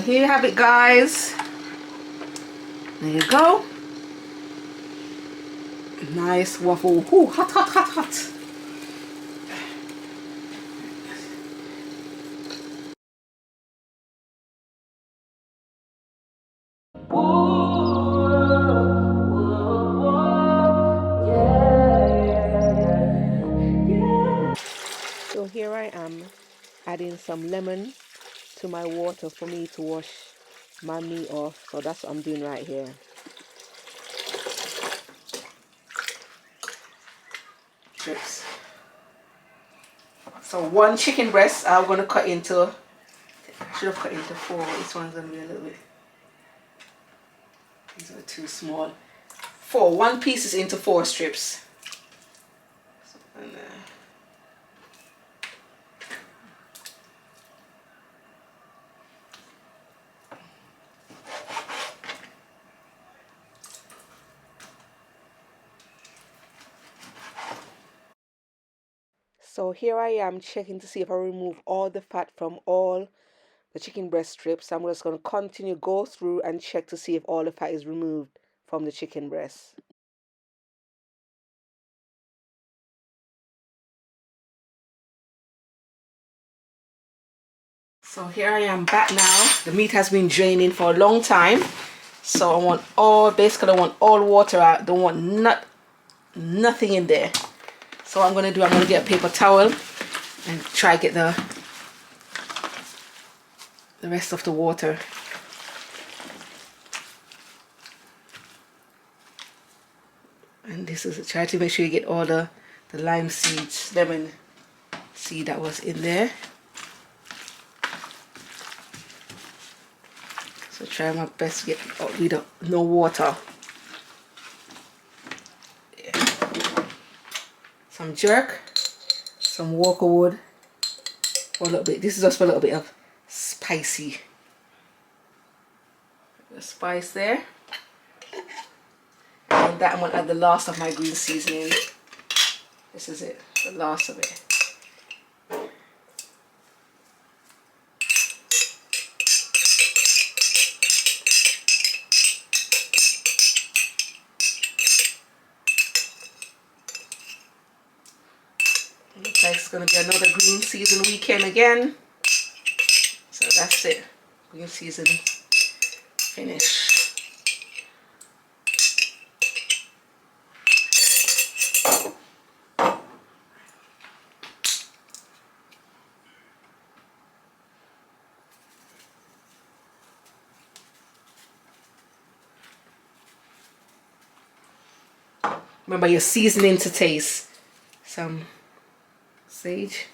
here you have it, guys. There you go. Nice waffle. Ooh, hot, hot, hot, hot. So here I am adding some lemon to my water for me to wash my meat off. So that's what I'm doing right here. Strips. So one chicken breast I'm going to cut into, should have cut into 4. This one's going to be a little bit, these are too small. 1 pieces into 4 strips. And, so here I am checking to see if I remove all the fat from all the chicken breast strips. I'm just going to continue go through and check to see if all the fat is removed from the chicken breast. So here I am back now. The meat has been draining for a long time. So I want basically I want all water out. Don't want nothing in there. So what I'm going to do, I'm going to get a paper towel and try to get the rest of the water. And this is, try to make sure you get all the lime seeds, lemon seed that was in there. So try my best to get rid of no water. Yeah. Some jerk, some walker wood, for a little bit. This is just for a little bit of spicy. The spice there. And that I'm going to add the last of my green seasoning. This is it, the last of it. Looks like it's going to be another green season weekend again. So that's it. Green season finish. Remember your seasoning to taste. Some sage.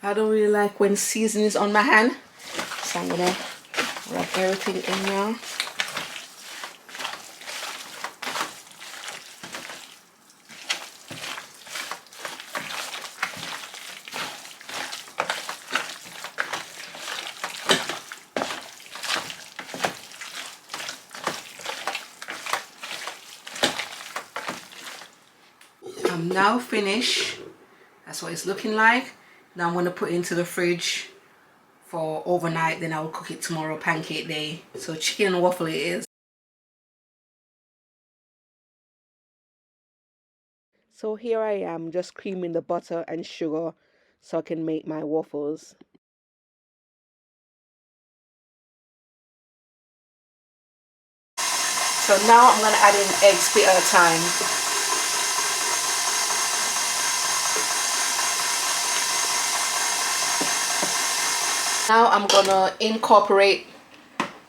I don't really like when seasoning is on my hand, so I'm gonna wrap everything in now. I'm now finished. That's what it's looking like. Now I'm going to put it into the fridge for overnight, then I will cook it tomorrow, pancake day. So chicken and waffle it is. So here I am just creaming the butter and sugar so I can make my waffles. So now I'm going to add in eggs bit at a time. Now I'm going to incorporate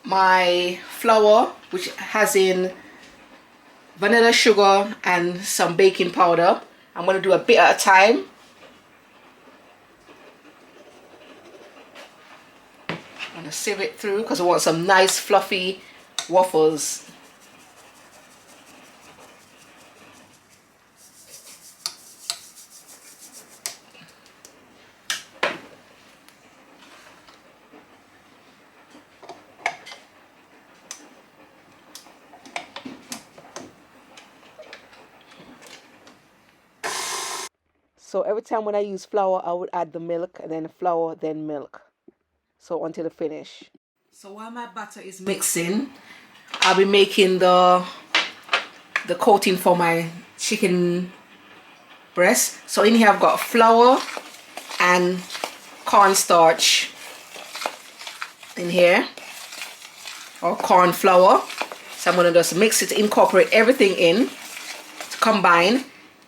my flour, which has in vanilla sugar and some baking powder. I'm going to do a bit at a time. I'm going to sieve it through because I want some nice fluffy waffles. So every time when I use flour, I would add the milk and then flour, then milk. So until the finish. So while my batter is mixing, I'll be making the coating for my chicken breast. So in here I've got flour and cornstarch in here, or corn flour. So I'm going to just mix it, incorporate everything in to combine.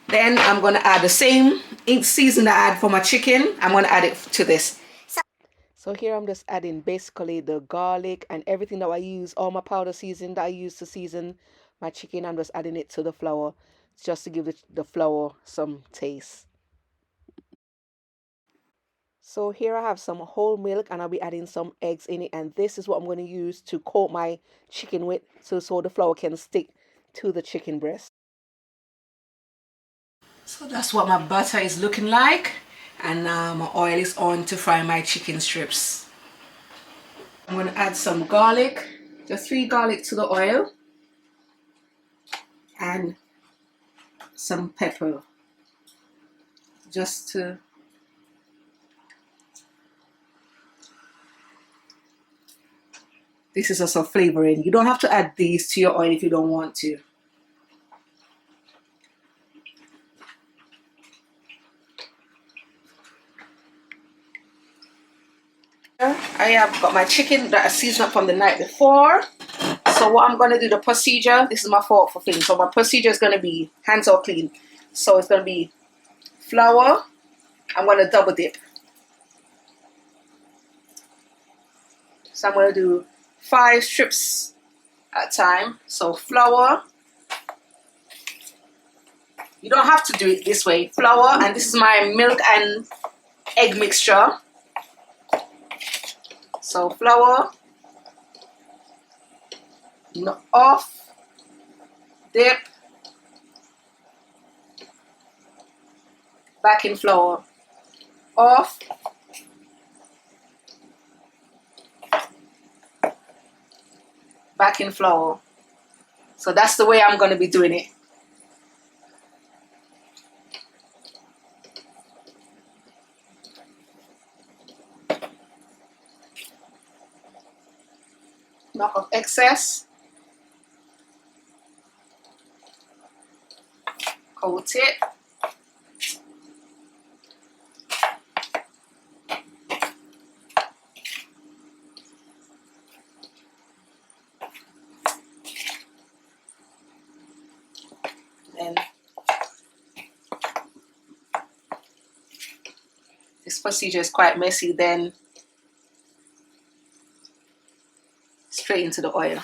Then I'm going to add the same season that I add for my chicken. I'm going to add it to this. So here I'm just adding basically the garlic and everything that I use, all my powder season that I use to season my chicken. I'm just adding it to the flour just to give the flour some taste. So here I have some whole milk and I'll be adding some eggs in it, and this is what I'm going to use to coat my chicken with so the flour can stick to the chicken breast. So that's what my butter is looking like, and now my oil is on to fry my chicken strips. I'm going to add some garlic, just 3 garlic to the oil, and some pepper just to this is also flavoring. You don't have to add these to your oil if you don't want to. I have got my chicken that I seasoned up from the night before. So what I'm going to do, the procedure, this is my fault for clean. So my procedure is going to be hands all clean. So it's going to be flour. I'm going to double dip. So I'm going to do 5 strips at a time. So flour. You don't have to do it this way. Flour, and this is my milk and egg mixture. So flour, off, dip, back in flour, off, back in flour. So that's the way I'm going to be doing it. Knock off excess, coat it, and this procedure is quite messy, then straight into the oil.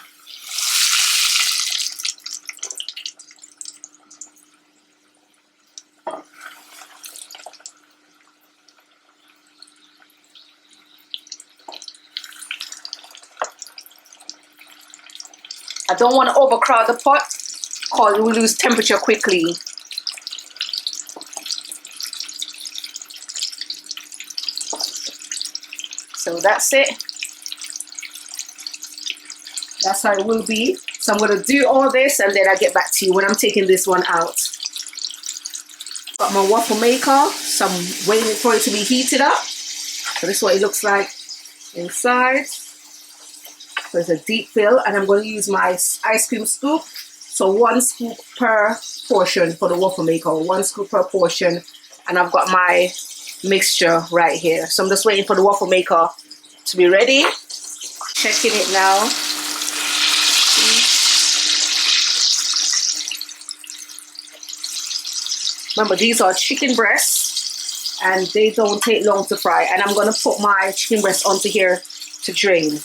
I don't want to overcrowd the pot because we lose temperature quickly. So that's it. That's how it will be. So I'm going to do all this and then I'll get back to you when I'm taking this one out. Got my waffle maker, so I'm waiting for it to be heated up. So this is what it looks like inside. So it's a deep fill, and I'm going to use my ice cream scoop So 1 scoop per portion for the waffle maker, 1 scoop per portion. And I've got my mixture right here. So I'm just waiting for the waffle maker to be ready. Checking it now. Remember, these are chicken breasts and they don't take long to fry. And I'm going to put my chicken breast onto here to drain.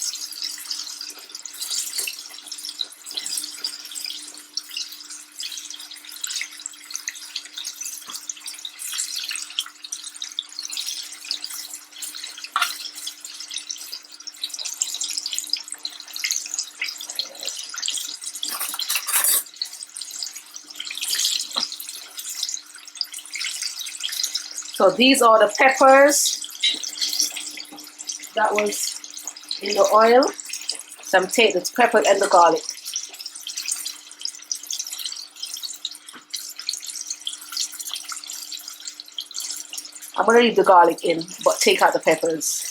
So these are the peppers that was in the oil. So I'm taking the pepper and the garlic. I'm going to leave the garlic in, but take out the peppers.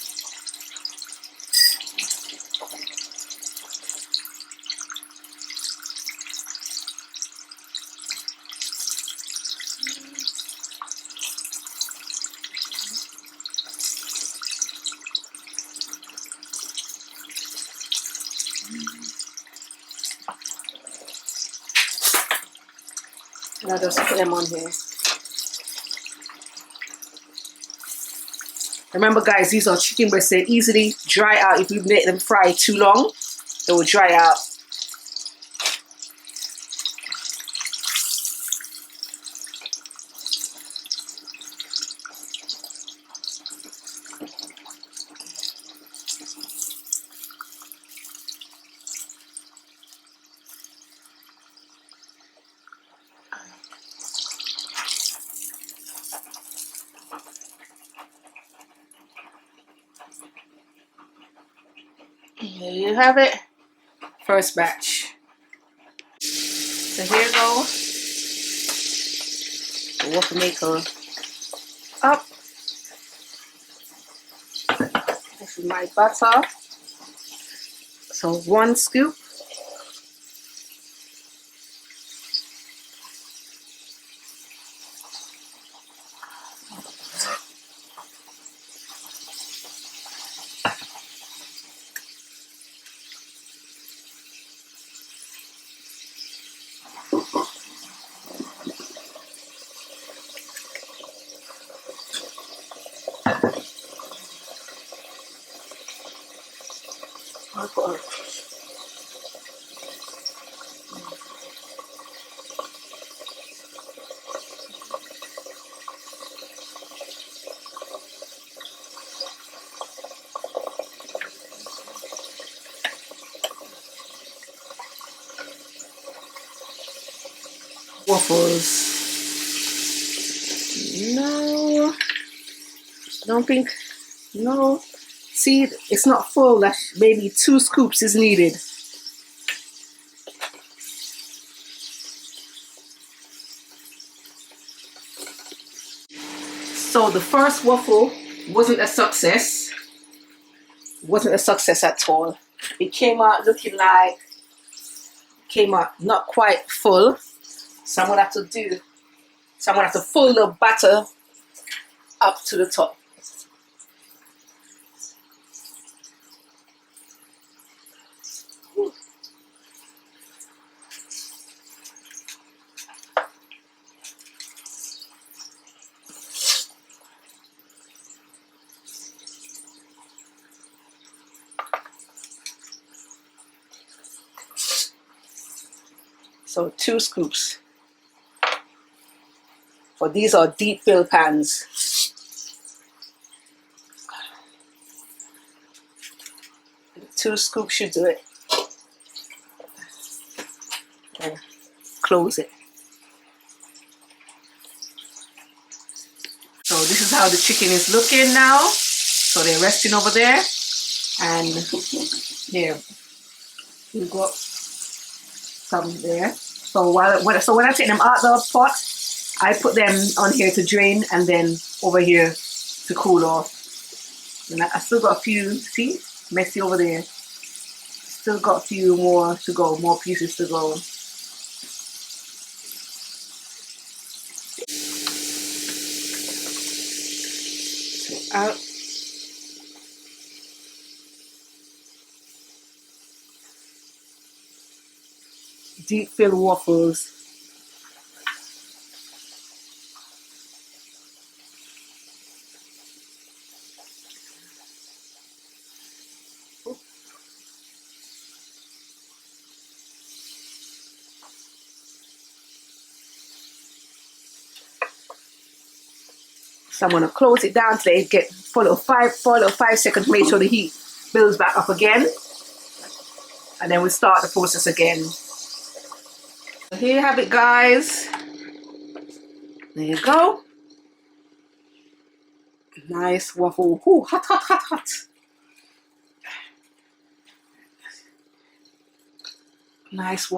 And I'll just put them on here. Remember guys, these are chicken breasts. They easily dry out. If you make them fry too long, they will dry out. There you have it. First batch. So here you go. The waffle maker up. This is my butter. So 1 scoop. Waffles. No, I don't think. No, see, it's not full. That maybe 2 scoops is needed. So the first waffle wasn't a success. Wasn't a success at all. It came out looking like, came out not quite full. So I'm gonna have to fill the batter up to the top. So 2 scoops. For these are deep fill pans. Two scoops should do it. And close it. So this is how the chicken is looking now. So they're resting over there. And here, we've got some there. So when I take them out of the pot, I put them on here to drain and then over here to cool off. And I still got a few, see, messy over there. Still got a few more to go, more pieces to go. out. Deep fill waffles. So I'm gonna close it down till it get for a little 5 seconds. Make sure the heat builds back up again, and then we start the process again. So here you have it, guys. There you go. Nice waffle. Ooh, hot, hot, hot, hot. Nice waffle.